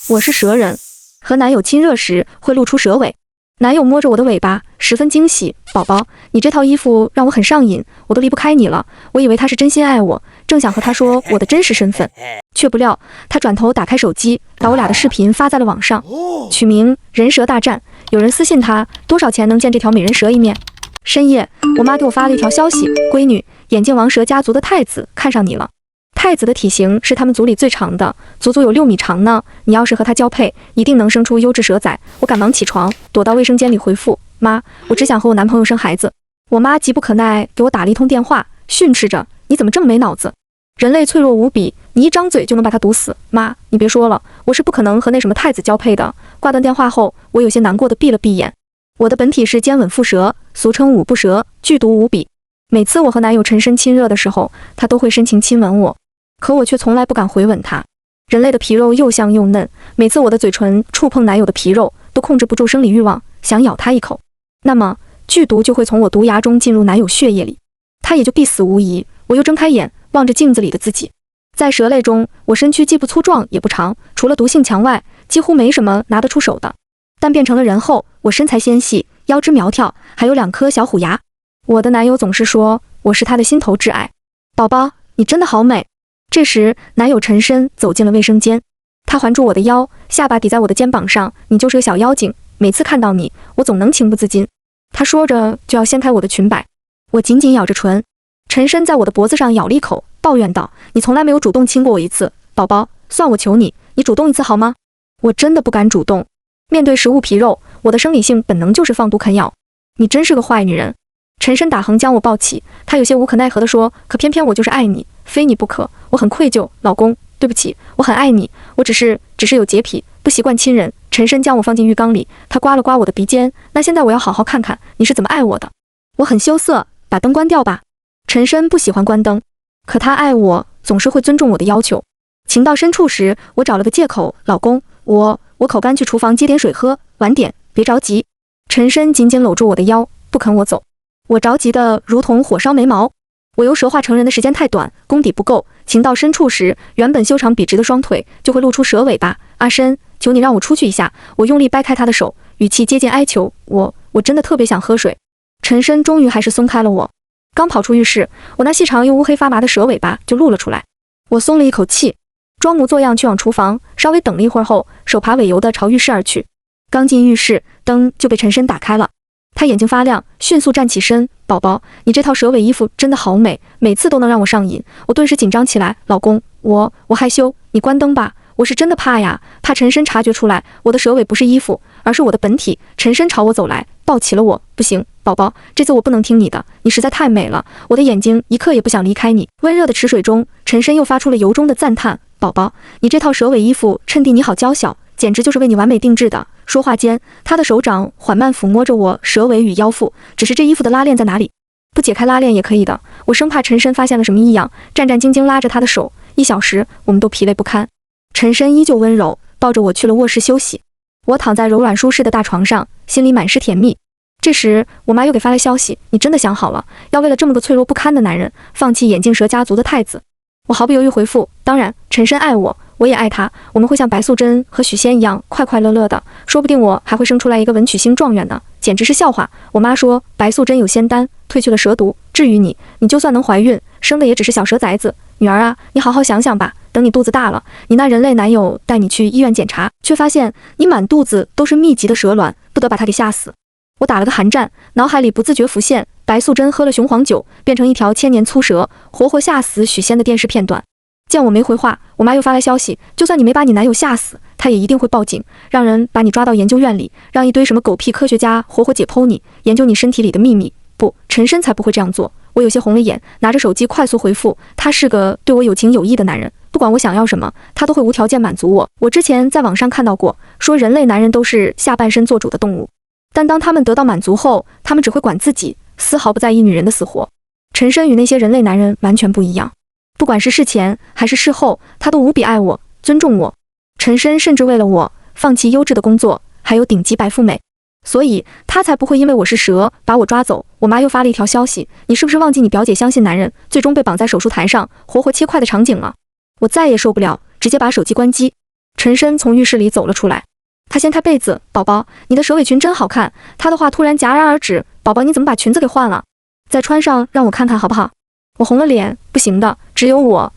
我是蛇人，和男友亲热时会露出蛇尾。男友摸着我的尾巴，十分惊喜。宝宝，你这套衣服让我很上瘾，我都离不开你了。我以为他是真心爱我，正想和他说我的真实身份，却不料他转头打开手机，把我俩的视频发在了网上，取名人蛇大战。有人私信他多少钱能见这条美人蛇一面。深夜，我妈给我发了一条消息：闺女，眼镜王蛇家族的太子看上你了。太子的体型是他们族里最长的，足足有6米长呢。你要是和他交配，一定能生出优质蛇仔。我赶忙起床，躲到卫生间里回复妈，我只想和我男朋友生孩子。我妈急不可耐给我打了一通电话，训斥着你怎么这么没脑子？人类脆弱无比，你一张嘴就能把他毒死。妈，你别说了，我是不可能和那什么太子交配的。挂断电话后，我有些难过的闭了闭眼。我的本体是尖吻腹蛇，俗称五步蛇，剧毒无比。每次我和男友陈深亲热的时候，他都会深情亲吻我。可我却从来不敢回吻他。人类的皮肉又香又嫩，每次我的嘴唇触碰男友的皮肉，都控制不住生理欲望，想咬他一口。那么剧毒就会从我毒牙中进入男友血液里，他也就必死无疑。我又睁开眼，望着镜子里的自己。在蛇类中，我身躯既不粗壮也不长，除了毒性强外，几乎没什么拿得出手的。但变成了人后，我身材纤细，腰肢苗条，还有2颗小虎牙。我的男友总是说我是他的心头挚爱。宝宝，你真的好美。这时，男友陈深走进了卫生间，他环住我的腰，下巴抵在我的肩膀上。你就是个小妖精，每次看到你，我总能情不自禁。他说着就要掀开我的裙摆，我紧紧咬着唇。陈深在我的脖子上咬了一口，抱怨道：你从来没有主动亲过我一次，宝宝，算我求你，你主动一次好吗？我真的不敢主动。面对食物皮肉，我的生理性本能就是放毒啃咬。你真是个坏女人。陈深打横将我抱起，他有些无可奈何地说：可偏偏我就是爱你，非你不可，我很愧疚，老公，对不起，我很爱你，我只是有洁癖，不习惯亲人。陈深将我放进浴缸里，他刮了刮我的鼻尖，那现在我要好好看看你是怎么爱我的。我很羞涩，把灯关掉吧。陈深不喜欢关灯，可他爱我，总是会尊重我的要求。情到深处时，我找了个借口，老公，我口干，去厨房接点水喝，晚点，别着急。陈深紧紧搂住我的腰，不肯我走。我着急得如同火烧眉毛。我由蛇化成人的时间太短，功底不够，情到深处时，原本修长笔直的双腿就会露出蛇尾巴。阿深，求你让我出去一下。我用力掰开他的手，语气接近哀求，我真的特别想喝水。陈深终于还是松开了我。刚跑出浴室，我那细长又乌黑发麻的蛇尾巴就露了出来。我松了一口气，装模作样去往厨房，稍微等了一会儿后，手扒尾油地朝浴室而去。刚进浴室，灯就被陈深打开了。他眼睛发亮，迅速站起身。宝宝，你这套蛇尾衣服真的好美，每次都能让我上瘾。我顿时紧张起来。老公，我害羞，你关灯吧。我是真的怕呀，怕陈深察觉出来我的蛇尾不是衣服，而是我的本体。陈深朝我走来，抱起了我。不行，宝宝，这次我不能听你的，你实在太美了，我的眼睛一刻也不想离开你。温热的池水中，陈深又发出了由衷的赞叹。宝宝，你这套蛇尾衣服衬底你好娇小，简直就是为你完美定制的。说话间，他的手掌缓慢抚摸着我蛇尾与腰腹，只是这衣服的拉链在哪里？不解开拉链也可以的。我生怕陈深发现了什么异样，战战兢兢拉着他的手。1小时，我们都疲累不堪。陈深依旧温柔，抱着我去了卧室休息。我躺在柔软舒适的大床上，心里满是甜蜜。这时，我妈又给发来消息：你真的想好了，要为了这么个脆弱不堪的男人，放弃眼镜蛇家族的太子？我毫不犹豫回复：当然，陈深爱我，我也爱他，我们会像白素贞和许仙一样快快乐乐的，说不定我还会生出来一个文曲星状元呢，简直是笑话。我妈说白素贞有仙丹，褪去了蛇毒，至于你就算能怀孕，生的也只是小蛇崽子。女儿啊，你好好想想吧，等你肚子大了，你那人类男友带你去医院检查，却发现你满肚子都是密集的蛇卵，不得把他给吓死。我打了个寒战，脑海里不自觉浮现白素贞喝了雄黄酒变成一条千年粗蛇，活活吓死许仙的电视片段。见我没回话，我妈又发来消息：就算你没把你男友吓死，他也一定会报警，让人把你抓到研究院里，让一堆什么狗屁科学家活活解剖你，研究你身体里的秘密。不，陈深才不会这样做。我有些红了眼，拿着手机快速回复：他是个对我有情有义的男人，不管我想要什么，他都会无条件满足我。我之前在网上看到过，说人类男人都是下半身做主的动物，但当他们得到满足后，他们只会管自己，丝毫不在意女人的死活。陈深与那些人类男人完全不一样，不管是事前还是事后，他都无比爱我，尊重我。陈深甚至为了我放弃优质的工作，还有顶级白富美，所以他才不会因为我是蛇把我抓走。我妈又发了一条消息：你是不是忘记你表姐相信男人，最终被绑在手术台上活活切块的场景了？我再也受不了，直接把手机关机。陈深从浴室里走了出来，他掀开被子，宝宝，你的蛇尾裙真好看。他的话突然戛然而止，宝宝你怎么把裙子给换了？再穿上让我看看好不好？我红了脸，不行的，只有我，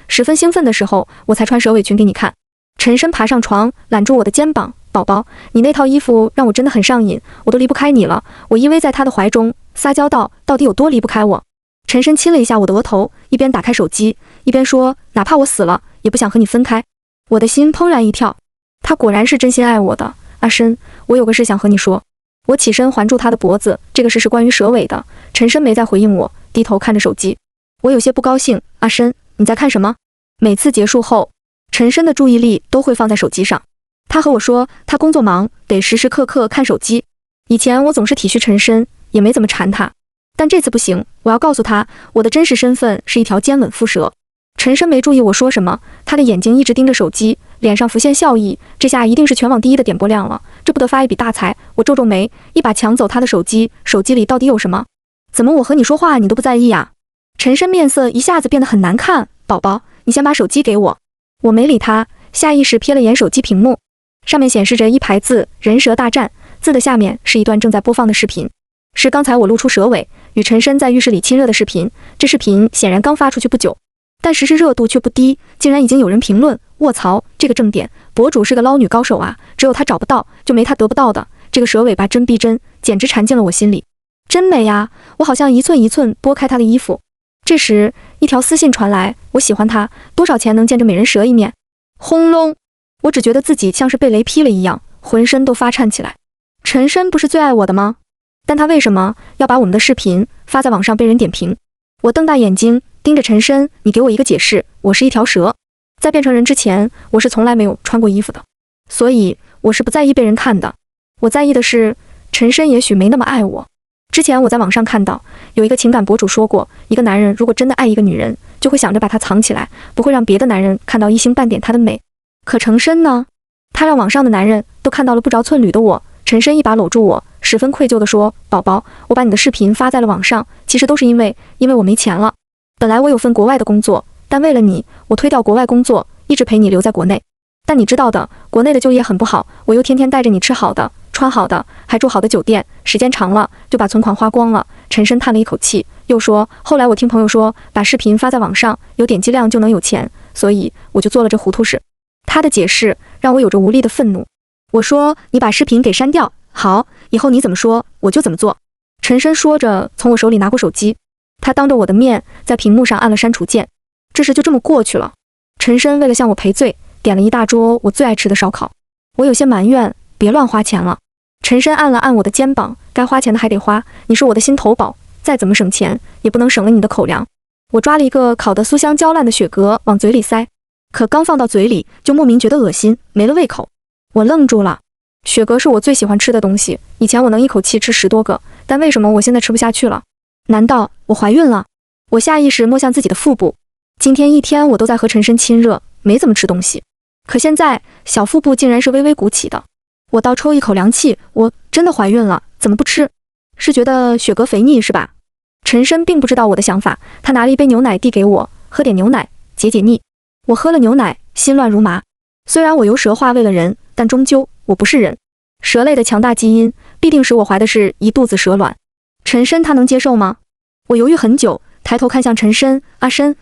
十分兴奋的时候我才穿蛇尾裙给你看。陈深爬上床，揽住我的肩膀，宝宝，你那套衣服让我真的很上瘾，我都离不开你了。我依偎在他的怀中，撒娇道，到底有多离不开我？陈深亲了一下我的额头，一边打开手机，一边说，哪怕我死了，也不想和你分开。我的心怦然一跳，他果然是真心爱我的。阿深，我有个事想和你说。我起身环住他的脖子，这个事是关于蛇尾的。陈深没再回应我，低头看着手机。我有些不高兴，阿深，你在看什么？每次结束后，陈深的注意力都会放在手机上。他和我说，他工作忙，得时时刻刻看手机。以前我总是体恤陈深，也没怎么缠他，但这次不行，我要告诉他，我的真实身份是一条尖吻蝮蛇。陈深没注意我说什么，他的眼睛一直盯着手机，脸上浮现笑意，这下一定是全网第一的点播量了，这不得发一笔大财。我皱皱眉，一把抢走他的手机，手机里到底有什么？怎么我和你说话你都不在意啊？陈深面色一下子变得很难看，宝宝，你先把手机给我。我没理他，下意识瞥了眼手机屏幕，上面显示着一排字，人蛇大战，字的下面是一段正在播放的视频，是刚才我露出蛇尾与陈深在浴室里亲热的视频。这视频显然刚发出去不久，但时热度却不低，竟然已经有人评论，卧槽，这个正点博主是个捞女高手啊，只有他找不到，就没他得不到的。这个蛇尾巴真逼真，简直缠进了我心里，真美呀！我好像一寸一寸拨开他的衣服。这时一条私信传来，我喜欢他，多少钱能见着美人蛇一面？轰隆！我只觉得自己像是被雷劈了一样，浑身都发颤起来。陈深不是最爱我的吗？但他为什么要把我们的视频发在网上被人点评？我瞪大眼睛盯着陈深，你给我一个解释。我是一条蛇，在变成人之前，我是从来没有穿过衣服的，所以我是不在意被人看的。我在意的是，陈深也许没那么爱我。之前我在网上看到有一个情感博主说过，一个男人如果真的爱一个女人，就会想着把她藏起来，不会让别的男人看到一星半点她的美。可陈深呢？他让网上的男人都看到了不着寸缕的我。陈深一把搂住我，十分愧疚地说，宝宝，我把你的视频发在了网上，其实都是因为我没钱了。本来我有份国外的工作，但为了你，我推掉国外工作，一直陪你留在国内。但你知道的，国内的就业很不好，我又天天带着你吃好的穿好的，还住好的酒店，时间长了就把存款花光了。陈深叹了一口气，又说，后来我听朋友说，把视频发在网上，有点击量就能有钱，所以我就做了这糊涂事。他的解释让我有着无力的愤怒。我说，你把视频给删掉，好，以后你怎么说我就怎么做。陈深说着从我手里拿过手机，他当着我的面在屏幕上按了删除键。这事就这么过去了。陈深为了向我赔罪，点了一大桌我最爱吃的烧烤。我有些埋怨，别乱花钱了。陈深按了按我的肩膀，该花钱的还得花，你是我的心头宝，再怎么省钱也不能省了你的口粮。我抓了一个烤得酥香焦烂的雪蛤往嘴里塞，可刚放到嘴里就莫名觉得恶心，没了胃口。我愣住了，雪蛤是我最喜欢吃的东西，以前我能一口气吃10多个，但为什么我现在吃不下去了？难道我怀孕了？我下意识摸向自己的腹部，今天一天我都在和陈深亲热，没怎么吃东西，可现在小腹部竟然是微微鼓起的。我倒抽一口凉气，我真的怀孕了，怎么不吃？是觉得雪蛤肥腻是吧？陈深并不知道我的想法，他拿了一杯牛奶递给我，喝点牛奶解解腻。我喝了牛奶，心乱如麻。虽然我由蛇化为了人，但终究我不是人。蛇类的强大基因必定使我怀的是一肚子蛇卵。陈深他能接受吗？我犹豫很久，抬头看向陈深，阿深，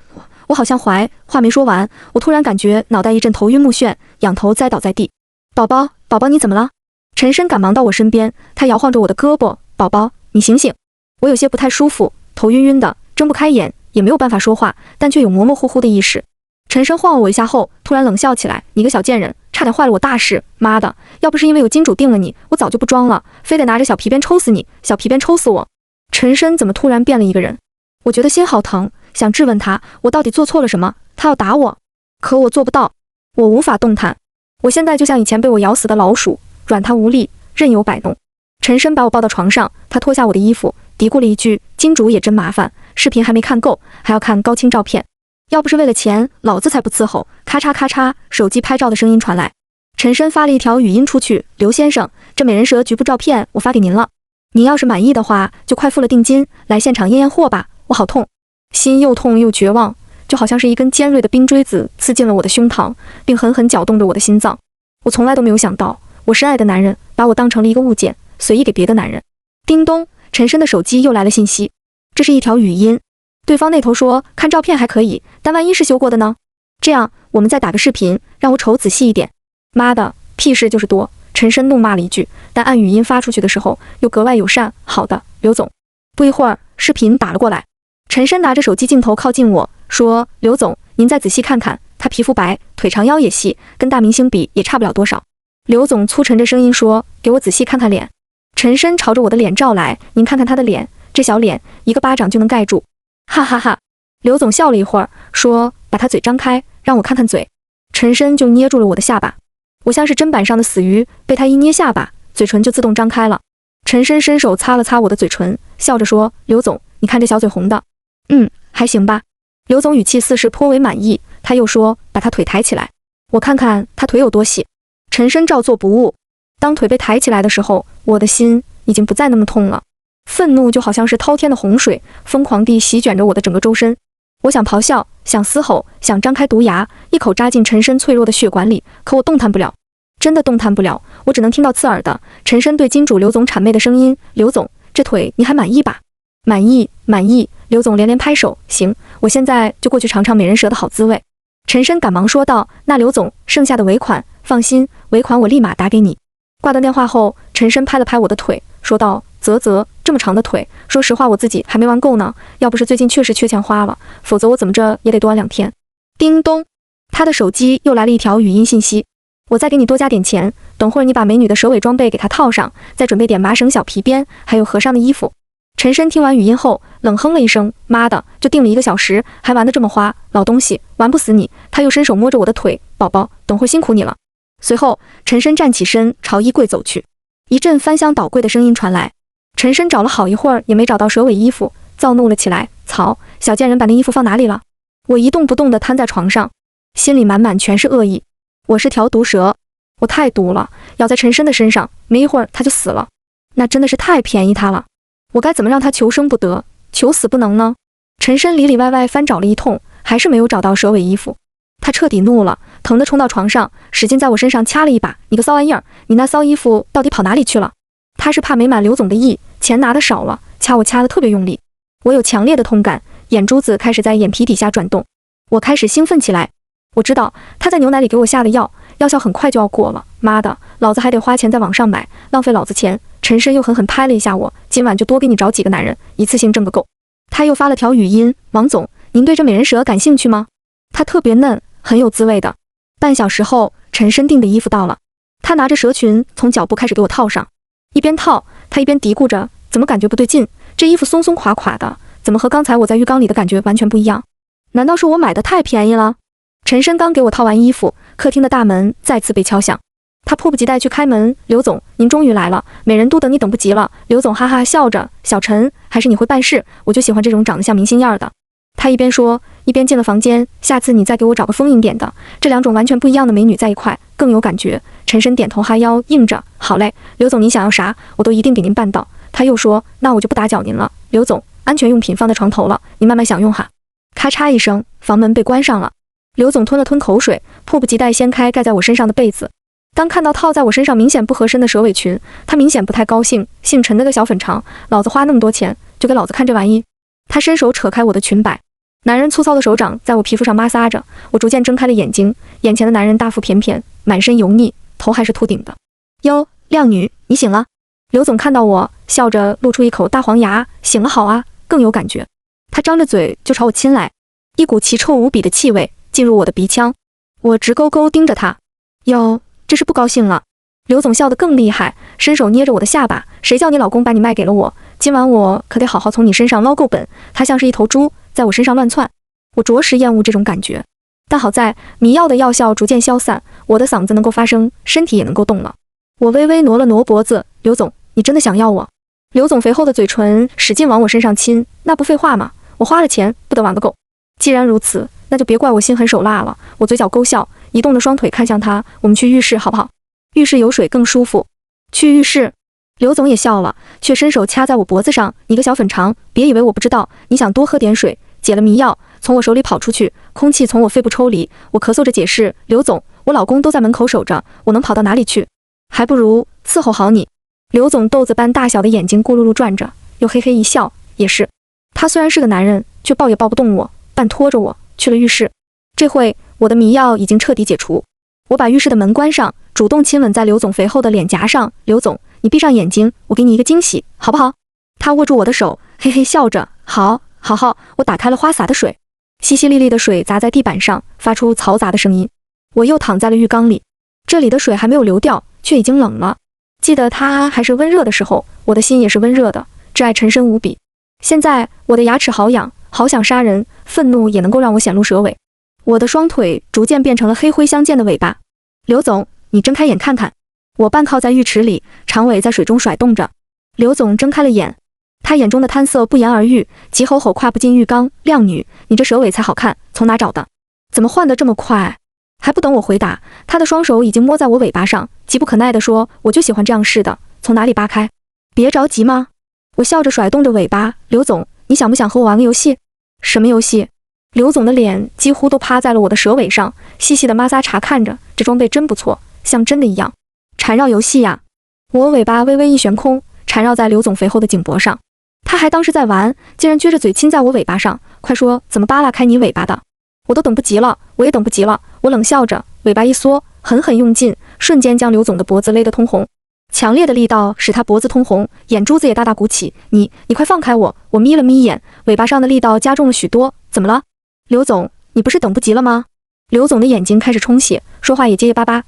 我好像怀。话没说完，我突然感觉脑袋一阵头晕目眩，仰头栽倒在地。宝宝，宝宝你怎么了？陈深赶忙到我身边，他摇晃着我的胳膊，宝宝你醒醒。我有些不太舒服，头晕晕的，睁不开眼，也没有办法说话，但却有模模糊糊的意识。陈深晃了我一下后，突然冷笑起来，你个小贱人，差点坏了我大事，妈的，要不是因为有金主定了你，我早就不装了，非得拿着小皮鞭抽死你，小皮鞭抽死我。陈深怎么突然变了一个人？我觉得心好疼，想质问他，我到底做错了什么？他要打我，可我做不到，我无法动弹。我现在就像以前被我咬死的老鼠，软塌无力，任由摆弄。陈深把我抱到床上，他脱下我的衣服，嘀咕了一句，金主也真麻烦，视频还没看够，还要看高清照片。要不是为了钱，老子才不伺候。咔嚓咔嚓，手机拍照的声音传来。陈深发了一条语音出去，刘先生，这美人蛇局部照片我发给您了，您要是满意的话，就快付了定金，来现场验验货吧。我好痛，心又痛又绝望，就好像是一根尖锐的冰锥子刺进了我的胸膛，并狠狠搅动着我的心脏。我从来都没有想到，我深爱的男人把我当成了一个物件，随意给别的男人。叮咚，陈深的手机又来了信息，这是一条语音。对方那头说看照片还可以，但万一是修过的呢？这样我们再打个视频，让我瞅仔细一点。妈的，屁事就是多！陈深怒骂了一句，但按语音发出去的时候又格外友善。好的，刘总。不一会儿，视频打了过来。陈深拿着手机镜头靠近我说：刘总，您再仔细看看，他皮肤白，腿长腰也细，跟大明星比也差不了多少。刘总粗沉着声音说：给我仔细看看脸。陈深朝着我的脸照来，您看看他的脸，这小脸一个巴掌就能盖住。哈哈哈。刘总笑了一会儿说：把他嘴张开，让我看看嘴。陈深就捏住了我的下巴，我像是砧板上的死鱼，被他一捏下巴，嘴唇就自动张开了。陈深伸手擦了擦我的嘴唇，笑着说：刘总，你看这小嘴红的。还行吧。刘总语气似是颇为满意，他又说：把他腿抬起来，我看看他腿有多细。陈深照做不误。当腿被抬起来的时候，我的心已经不再那么痛了，愤怒就好像是滔天的洪水，疯狂地席卷着我的整个周身。我想咆哮，想嘶吼，想张开毒牙，一口扎进陈深脆弱的血管里，可我动弹不了，真的动弹不了。我只能听到刺耳的陈深对金主刘总谄媚的声音：刘总，这腿你还满意吧？满意，满意。刘总连连拍手，行，我现在就过去尝尝美人蛇的好滋味。陈深赶忙说道：那刘总，剩下的尾款，放心，尾款我立马打给你。挂断电话后，陈深拍了拍我的腿，说道：啧，这么长的腿，说实话我自己还没玩够呢，要不是最近确实缺钱花了，否则我怎么着也得多玩2天。叮咚，他的手机又来了一条语音信息：我再给你多加点钱，等会儿你把美女的蛇尾装备给她套上，再准备点麻绳、小皮鞭，还有和尚的衣服。陈深听完语音后冷哼了一声，妈的，就定了1个小时，还玩得这么花，老东西，玩不死你。他又伸手摸着我的腿，宝宝，等会辛苦你了。随后陈深站起身朝衣柜走去，一阵翻箱倒柜的声音传来。陈深找了好一会儿也没找到蛇尾衣服，躁怒了起来：操，小贱人把那衣服放哪里了？我一动不动地瘫在床上，心里满满全是恶意。我是条毒蛇，我太毒了，咬在陈深的身上，没一会儿他就死了，那真的是太便宜他了。我该怎么让他求生不得，求死不能呢？陈深里里外外翻找了一通，还是没有找到蛇尾衣服。他彻底怒了，疼得冲到床上，使劲在我身上掐了一把：你个骚玩意儿，你那骚衣服到底跑哪里去了？他是怕没满刘总的意，钱拿的少了，掐我掐得特别用力。我有强烈的痛感，眼珠子开始在眼皮底下转动，我开始兴奋起来。我知道他在牛奶里给我下的药，药效很快就要过了，妈的，老子还得花钱在网上买，浪费老子钱。陈深又狠狠拍了一下我，今晚就多给你找几个男人，一次性挣个够。他又发了条语音：王总，您对这美人蛇感兴趣吗？它特别嫩，很有滋味的。半小时后，陈深订的衣服到了，他拿着蛇裙从脚部开始给我套上，一边套他一边嘀咕着：怎么感觉不对劲，这衣服松松垮垮的，怎么和刚才我在浴缸里的感觉完全不一样？难道是我买的太便宜了？陈深刚给我套完衣服，客厅的大门再次被敲响，他迫不及待去开门：刘总，您终于来了，美人都等你等不及了。刘总哈哈笑着：小陈，还是你会办事，我就喜欢这种长得像明星样的。他一边说一边进了房间，下次你再给我找个丰盈点的，这2种完全不一样的美女在一块更有感觉。陈深点头哈腰应着：好嘞，刘总您想要啥，我都一定给您办到。他又说：那我就不打搅您了，刘总，安全用品放在床头了，您慢慢享用哈。咔嚓一声，房门被关上了。刘总吞了吞口水，迫不及待掀开盖在我身上的被子。当看到套在我身上明显不合身的蛇尾裙，他明显不太高兴。姓陈的个小粉肠，老子花那么多钱，就给老子看这玩意。他伸手扯开我的裙摆，男人粗糙的手掌在我皮肤上摩挲着，我逐渐睁开了眼睛，眼前的男人大腹便便，满身油腻，头还是秃顶的。哟，靓女，你醒了。刘总看到我，笑着露出一口大黄牙：醒了好啊，更有感觉。他张着嘴就朝我亲来，一股奇臭无比的气味进入我的鼻腔，我直勾勾盯着他。哟，这是不高兴了。刘总笑得更厉害，伸手捏着我的下巴：谁叫你老公把你卖给了我，今晚我可得好好从你身上捞够本。他像是一头猪在我身上乱窜，我着实厌恶这种感觉，但好在迷药的药效逐渐消散，我的嗓子能够发声，身体也能够动了。我微微挪了挪脖子：刘总，你真的想要我？刘总肥厚的嘴唇使劲往我身上亲：那不废话吗？我花了钱，不得玩个够。既然如此，那就别怪我心狠手辣了。我嘴角勾笑，移动着双腿看向他：我们去浴室好不好？浴室有水更舒服。去浴室。刘总也笑了，却伸手掐在我脖子上：你个小粉肠，别以为我不知道，你想多喝点水，解了迷药，从我手里跑出去，空气从我肺部抽离。我咳嗽着解释：刘总，我老公都在门口守着，我能跑到哪里去？还不如伺候好你。刘总豆子般大小的眼睛咕噜噜转着，又嘿嘿一笑，也是。他虽然是个男人，却抱也抱不动我，半拖着我去了浴室。这会，我的迷药已经彻底解除。我把浴室的门关上，主动亲吻在刘总肥厚的脸颊上。刘总，你闭上眼睛，我给你一个惊喜，好不好？他握住我的手，嘿嘿笑着，好。我打开了花洒的水，淅淅沥沥的水砸在地板上，发出嘈杂的声音。我又躺在了浴缸里，这里的水还没有流掉，却已经冷了。记得它还是温热的时候，我的心也是温热的，挚爱陈深无比。现在我的牙齿好痒，好想杀人，愤怒也能够让我显露蛇尾。我的双腿逐渐变成了黑灰相间的尾巴。刘总，你睁开眼看看。我半靠在浴池里，长尾在水中甩动着。刘总睁开了眼，他眼中的贪色不言而喻，急吼吼跨不进浴缸。靓女，你这蛇尾才好看，从哪找的？怎么换得这么快？还不等我回答，他的双手已经摸在我尾巴上，急不可耐地说：我就喜欢这样试的，从哪里扒开？别着急吗？我笑着甩动着尾巴。刘总，你想不想和我玩个游戏？什么游戏？刘总的脸几乎都趴在了我的蛇尾上，细细的摩擦查看着，这装备真不错，像真的一样。缠绕游戏呀！我尾巴微微一悬空，缠绕在刘总肥厚的颈脖上。他还当是在玩，竟然撅着嘴亲在我尾巴上。快说，怎么扒拉开你尾巴的？我都等不及了，我也等不及了。我冷笑着，尾巴一缩，狠狠用劲，瞬间将刘总的脖子勒得通红。强烈的力道使他脖子通红，眼珠子也大大鼓起。你快放开我！我眯了眯眼，尾巴上的力道加重了许多。怎么了？刘总，你不是等不及了吗？刘总的眼睛开始充血，说话也结结巴巴。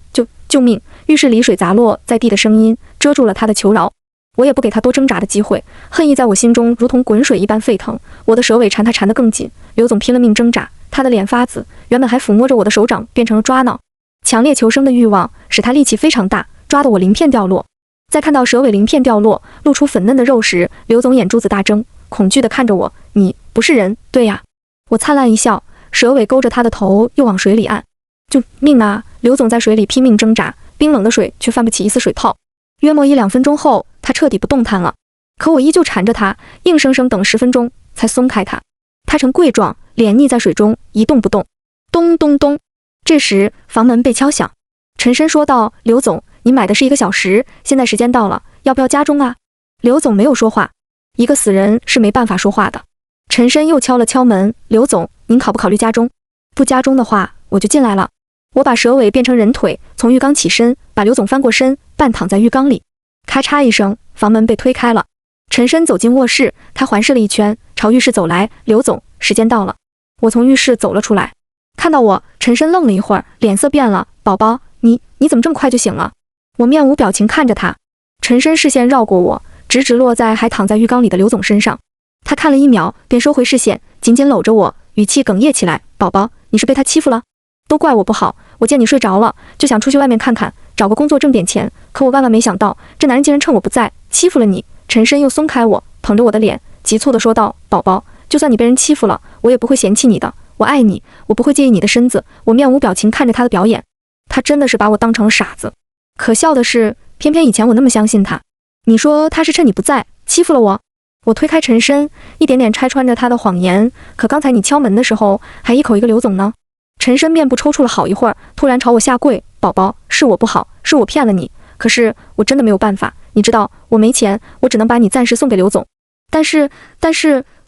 救命！浴室里水砸落在地的声音遮住了他的求饶。我也不给他多挣扎的机会，恨意在我心中如同滚水一般沸腾。我的蛇尾缠他缠得更紧，刘总拼了命挣扎，他的脸发紫，原本还抚摸着我的手掌变成了抓挠。强烈求生的欲望使他力气非常大，抓得我鳞片掉落。在看到蛇尾鳞片掉落，露出粉嫩的肉时，刘总眼珠子大睁，恐惧地看着我。你不是人，对呀？我灿烂一笑，蛇尾勾着他的头又往水里按。救命啊！刘总在水里拼命挣扎，冰冷的水却泛不起一丝水泡。约莫1-2分钟后，他彻底不动弹了，可我依旧缠着他，硬生生等10分钟才松开他。他呈柜状，脸溺在水中，一动不动。咚咚咚，这时房门被敲响。陈深说道：刘总，你买的是1个小时，现在时间到了，要不要加钟啊？刘总没有说话，一个死人是没办法说话的。陈深又敲了敲门，刘总，您考不考虑加钟？不加钟的话，我就进来了。我把蛇尾变成人腿，从浴缸起身，把刘总翻过身，半躺在浴缸里。咔嚓一声，房门被推开了。陈深走进卧室，他环视了一圈，朝浴室走来。刘总，时间到了。我从浴室走了出来，看到我，陈深愣了一会儿，脸色变了。宝宝，你怎么这么快就醒了？我面无表情看着他。陈深视线绕过我，直直落在还躺在浴缸里的刘总身上。他看了1秒，便收回视线，紧紧搂着我，语气哽咽起来。宝宝，你是被他欺负了？都怪我不好，我见你睡着了，就想出去外面看看，找个工作挣点钱。可我万万没想到，这男人竟然趁我不在欺负了你。陈深又松开我，捧着我的脸，急促地说道：宝宝，就算你被人欺负了，我也不会嫌弃你的，我爱你，我不会介意你的身子。我面无表情看着他的表演，他真的是把我当成了傻子。可笑的是，偏偏以前我那么相信他。你说他是趁你不在欺负了我？我推开陈深，一点点拆穿着他的谎言。可刚才你敲门的时候，还一口一个刘总呢。陈深面部抽搐了好一会儿，突然朝我下跪。宝宝，是我不好，是我骗了你，可是我真的没有办法，你知道我没钱，我只能把你暂时送给刘总。但是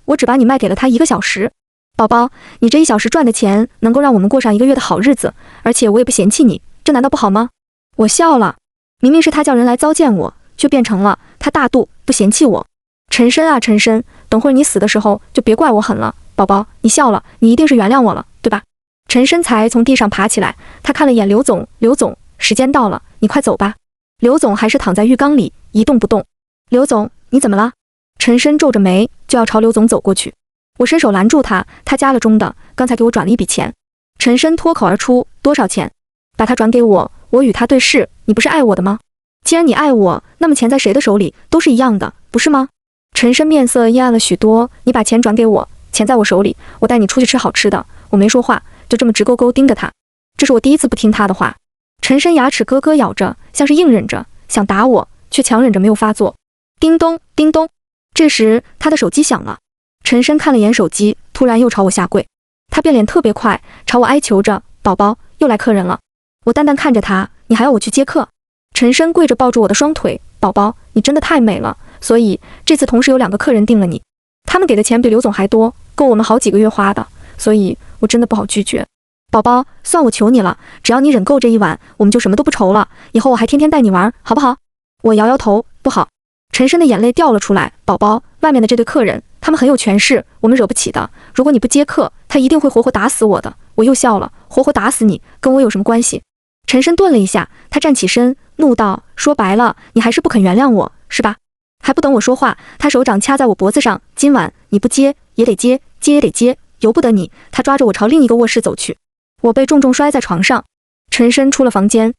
我只把你卖给了他1个小时。宝宝，你这1小时赚的钱能够让我们过上1个月的好日子，而且我也不嫌弃你，这难道不好吗？我笑了，明明是他叫人来糟践我，却变成了他大度不嫌弃我。陈深啊陈深，等会儿你死的时候就别怪我狠了。宝宝，你笑了，你一定是原谅我了，对吧？陈深才从地上爬起来，他看了一眼刘总，刘总，时间到了，你快走吧。刘总还是躺在浴缸里一动不动。刘总，你怎么了？陈深皱着眉，就要朝刘总走过去。我伸手拦住他，他加了钟的，刚才给我转了一笔钱。陈深脱口而出，多少钱？把他转给我。我与他对视，你不是爱我的吗？既然你爱我，那么钱在谁的手里都是一样的，不是吗？陈深面色阴暗了许多，你把钱转给我，钱在我手里，我带你出去吃好吃的。我没说话，就这么直勾勾盯着他。这是我第一次不听他的话。陈深牙齿咯咯咬着，像是硬忍着想打我，却强忍着没有发作。叮咚叮咚，这时他的手机响了。陈深看了眼手机，突然又朝我下跪。他变脸特别快，朝我哀求着：“宝宝，又来客人了。”我淡淡看着他：“你还要我去接客？”陈深跪着抱住我的双腿：“宝宝，你真的太美了，所以这次同时有2个客人订了你，他们给的钱比刘总还多，够我们好几个月花的，所以我真的不好拒绝。宝宝，算我求你了，只要你忍够这一晚，我们就什么都不愁了，以后我还天天带你玩，好不好？”我摇摇头：“不好。”陈深的眼泪掉了出来：“宝宝，外面的这对客人，他们很有权势，我们惹不起的。如果你不接客，他一定会活活打死我的。”我又笑了：“活活打死你，跟我有什么关系？”陈深顿了一下，他站起身，怒道：“说白了，你还是不肯原谅我，是吧？”还不等我说话，他手掌掐在我脖子上：“今晚你不接也得接，接也得接，由不得你。”他抓着我朝另一个卧室走去，我被重重摔在床上。陈深出了房间，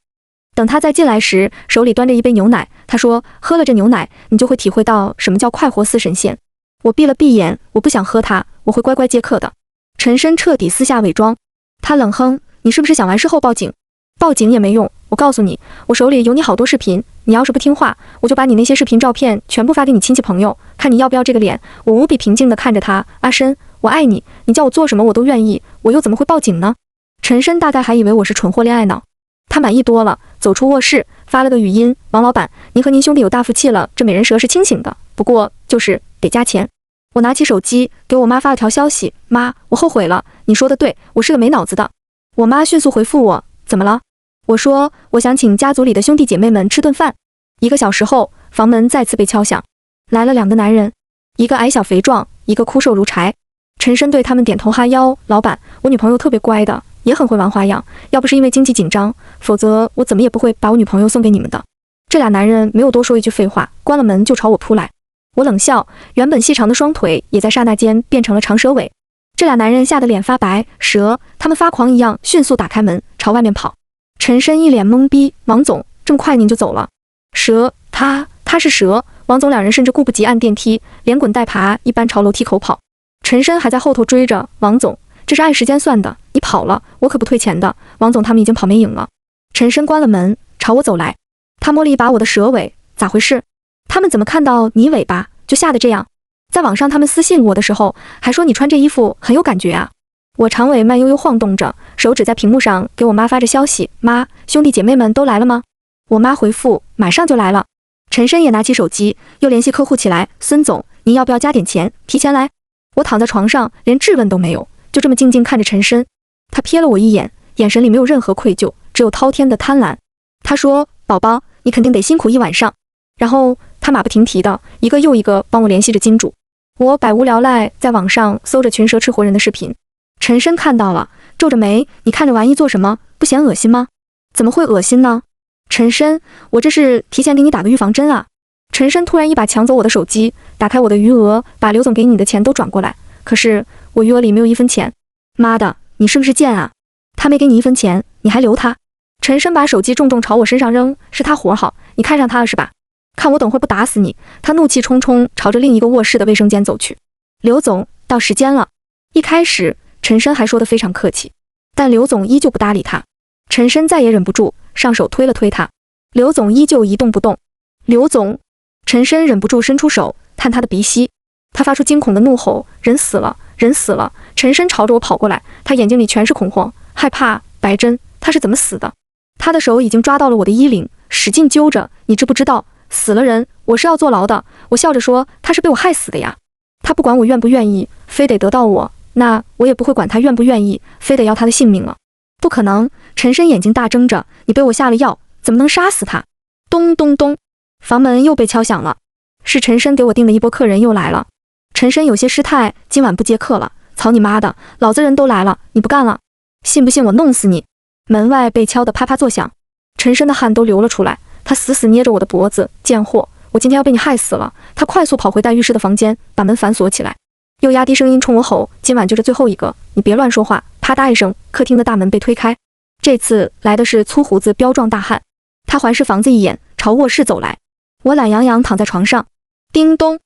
等他再进来时，手里端着一杯牛奶。他说：“喝了这牛奶，你就会体会到什么叫快活似神仙。”我闭了闭眼，我不想喝它，我会乖乖接客的。陈深彻底撕下伪装，他冷哼：“你是不是想完事后报警？报警也没用，我告诉你，我手里有你好多视频，你要是不听话，我就把你那些视频照片全部发给你亲戚朋友，看你要不要这个脸。”我无比平静地看着他：“阿深，我爱你，你叫我做什么我都愿意，我又怎么会报警呢？”陈深大概还以为我是蠢货恋爱脑，他满意多了，走出卧室，发了个语音：“王老板，您和您兄弟有大福气了，这美人蛇是清醒的，不过就是得加钱。”我拿起手机给我妈发了条消息：“妈，我后悔了，你说的对，我是个没脑子的。”我妈迅速回复我：“怎么了？”我说：“我想请家族里的兄弟姐妹们吃顿饭。”1个小时后，房门再次被敲响，来了2个男人，一个矮小肥壮，一个枯瘦如柴。陈深对他们点头哈腰：“老板，我女朋友特别乖的，也很会玩花样，要不是因为经济紧张，否则我怎么也不会把我女朋友送给你们的。”这俩男人没有多说一句废话，关了门就朝我扑来。我冷笑，原本细长的双腿也在刹那间变成了长蛇尾。这俩男人吓得脸发白，蛇，他们发狂一样迅速打开门朝外面跑。陈深一脸懵逼：“王总，这么快您就走了？”蛇，他是蛇。王总2人甚至顾不及按电梯，连滚带爬一般朝楼梯口跑。陈深还在后头追着：“王总，这是按时间算的，你跑了，我可不退钱的。王总他们已经跑没影了。”陈深关了门，朝我走来，他摸了一把我的蛇尾：“咋回事？他们怎么看到你尾巴就吓得这样？在网上他们私信我的时候还说你穿这衣服很有感觉啊。”我长尾慢悠悠晃动着，手指在屏幕上给我妈发着消息：“妈，兄弟姐妹们都来了吗？”我妈回复：“马上就来了。”陈深也拿起手机，又联系客户起来：“孙总，您要不要加点钱，提前来？”我躺在床上，连质问都没有，就这么静静看着陈深。他瞥了我一眼，眼神里没有任何愧疚，只有滔天的贪婪。他说：“宝宝，你肯定得辛苦一晚上。”然后他马不停蹄的一个又一个帮我联系着金主。我百无聊赖在网上搜着群蛇吃活人的视频。陈深看到了，皱着眉：“你看着玩意做什么？不嫌恶心吗？”“怎么会恶心呢？”“陈深，我这是提前给你打个预防针啊。”陈深突然一把抢走我的手机，打开我的余额，把刘总给你的钱都转过来。可是我余额里没有1分钱。妈的，你是不是贱啊？他没给你1分钱，你还留他？陈深把手机重重朝我身上扔：“是他活好，你看上他了是吧？看我等会不打死你！”他怒气冲冲朝着另一个卧室的卫生间走去。“刘总，到时间了。”一开始陈深还说得非常客气，但刘总依旧不搭理他。陈深再也忍不住，上手推了推他。刘总依旧一动不动。“刘总！”陈深忍不住伸出手探他的鼻息，他发出惊恐的怒吼：“人死了，人死了！”陈深朝着我跑过来，他眼睛里全是恐慌、害怕。“白珍，他是怎么死的？”他的手已经抓到了我的衣领，使劲揪着：“你知不知道，死了人，我是要坐牢的。”我笑着说：“他是被我害死的呀。他不管我愿不愿意，非得得到我，那我也不会管他愿不愿意，非得要他的性命了。”“不可能！”陈深眼睛大睁着：“你被我下了药，怎么能杀死他？”咚咚咚，房门又被敲响了，是陈深给我订的一波客人又来了。陈深有些失态：“今晚不接客了，操你妈的，老子人都来了，你不干了？信不信我弄死你？”门外被敲得啪啪作响，陈深的汗都流了出来，他死死捏着我的脖子：“贱货，我今天要被你害死了！”他快速跑回待浴室的房间，把门反锁起来，又压低声音冲我吼：“今晚就这最后一个，你别乱说话！”啪嗒一声，客厅的大门被推开，这次来的是粗胡子彪壮大汉，他环视房子一眼，朝卧室走来。我懒洋洋躺在床上。叮咚，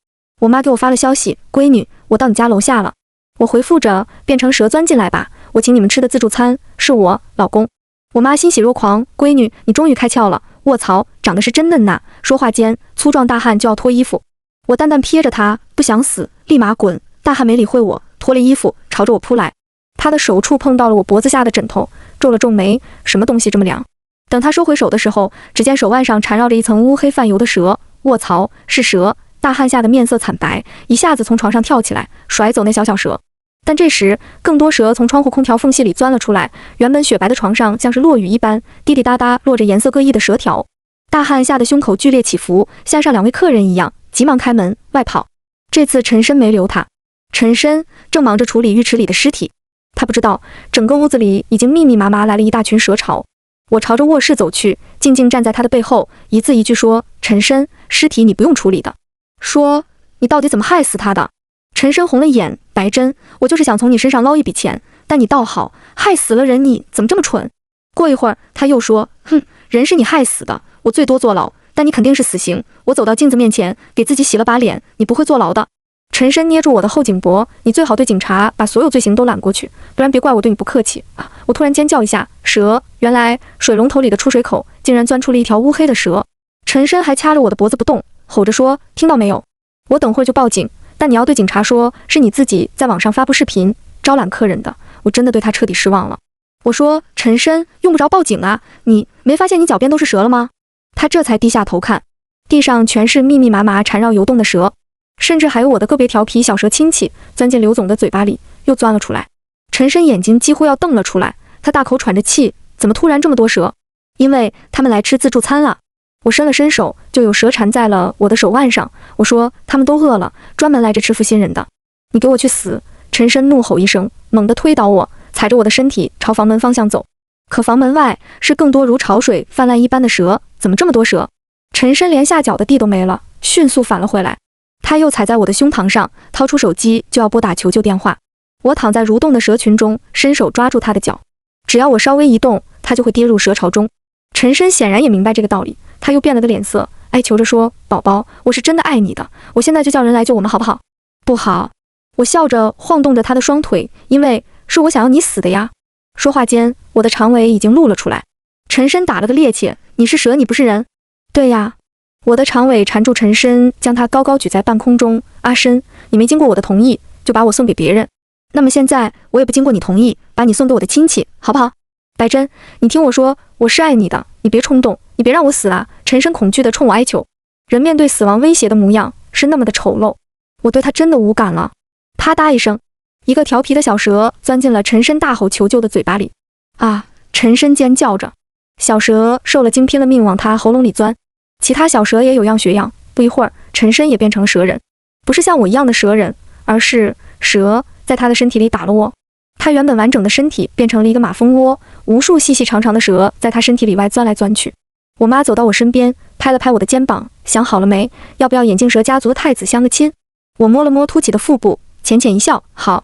我妈给我发了消息：“闺女，我到你家楼下了。”我回复着：“变成蛇钻进来吧，我请你们吃的自助餐是我老公。”我妈欣喜若狂：“闺女，你终于开窍了！卧槽，长得是真嫩呐！”说话间，粗壮大汉就要脱衣服，我淡淡瞥着他，不想死，立马滚。大汉没理会我，脱了衣服朝着我扑来。他的手触碰到了我脖子下的枕头，皱了皱眉，什么东西这么凉？等他收回手的时候，只见手腕上缠绕着一层乌黑泛油的蛇。卧槽，是蛇！大汗吓得面色惨白，一下子从床上跳起来，甩走那小蛇。但这时，更多蛇从窗户空调缝隙里钻了出来，原本雪白的床上像是落雨一般，滴滴答答落着颜色各异的蛇条。大汗吓得胸口剧烈起伏，像上2位客人一样，急忙开门外跑。这次陈深没留他，陈深正忙着处理浴池里的尸体。他不知道，整个屋子里已经密密麻麻来了一大群蛇潮。我朝着卧室走去，静静站在他的背后，一字一句说：“陈深，尸体你不用处理的。”说：“你到底怎么害死他的？”陈深红了眼，白珍，我就是想从你身上捞一笔钱，但你倒好，害死了人，你怎么这么蠢？过一会儿，他又说：“哼，人是你害死的，我最多坐牢，但你肯定是死刑。”我走到镜子面前，给自己洗了把脸，你不会坐牢的。陈深捏住我的后颈脖，你最好对警察把所有罪行都揽过去，不然别怪我对你不客气啊！我突然尖叫一下，蛇！原来水龙头里的出水口竟然钻出了一条乌黑的蛇。陈深还掐着我的脖子不动，吼着说：“听到没有？我等会儿就报警，但你要对警察说是你自己在网上发布视频招揽客人的。”我真的对他彻底失望了。我说：“陈深，用不着报警啊，你没发现你脚边都是蛇了吗？”他这才低下头看，地上全是密密麻麻缠绕游动的蛇。甚至还有我的个别调皮小蛇亲戚钻进刘总的嘴巴里，又钻了出来。陈深眼睛几乎要瞪了出来，他大口喘着气，怎么突然这么多蛇？因为他们来吃自助餐了。我伸了伸手，就有蛇缠在了我的手腕上。我说他们都饿了，专门来这吃负心人的。你给我去死！陈深怒吼一声，猛地推倒我，踩着我的身体朝房门方向走。可房门外是更多如潮水泛滥一般的蛇，怎么这么多蛇？陈深连下脚的地都没了，迅速返了回来。他又踩在我的胸膛上，掏出手机就要拨打求救电话。我躺在蠕动的蛇群中，伸手抓住他的脚，只要我稍微一动，他就会跌入蛇潮中。陈深显然也明白这个道理，他又变了个脸色，哀求着说：“宝宝，我是真的爱你的，我现在就叫人来救我们好不好？”不好！我笑着晃动着他的双腿，因为是我想要你死的呀。说话间，我的长尾已经露了出来。陈深打了个趔趄：“你是蛇，你不是人？”对呀。我的长尾缠住陈深，将他高高举在半空中。阿深，你没经过我的同意就把我送给别人，那么现在我也不经过你同意把你送给我的亲戚，好不好？白珍，你听我说，我是爱你的，你别冲动，你别让我死啊！陈深恐惧地冲我哀求，人面对死亡威胁的模样是那么的丑陋，我对他真的无感了。啪嗒一声，一个调皮的小蛇钻进了陈深大吼求救的嘴巴里。啊！陈深尖叫着，小蛇受了惊拼了命往他喉咙里钻。其他小蛇也有样学样，不一会儿，陈深也变成了蛇人，不是像我一样的蛇人，而是蛇在他的身体里打了窝。他原本完整的身体变成了一个马蜂窝，无数细细长长的蛇在他身体里外钻来钻去。我妈走到我身边，拍了拍我的肩膀，想好了没？要不要眼镜蛇家族的太子相个亲？我摸了摸凸起的腹部，浅浅一笑，好。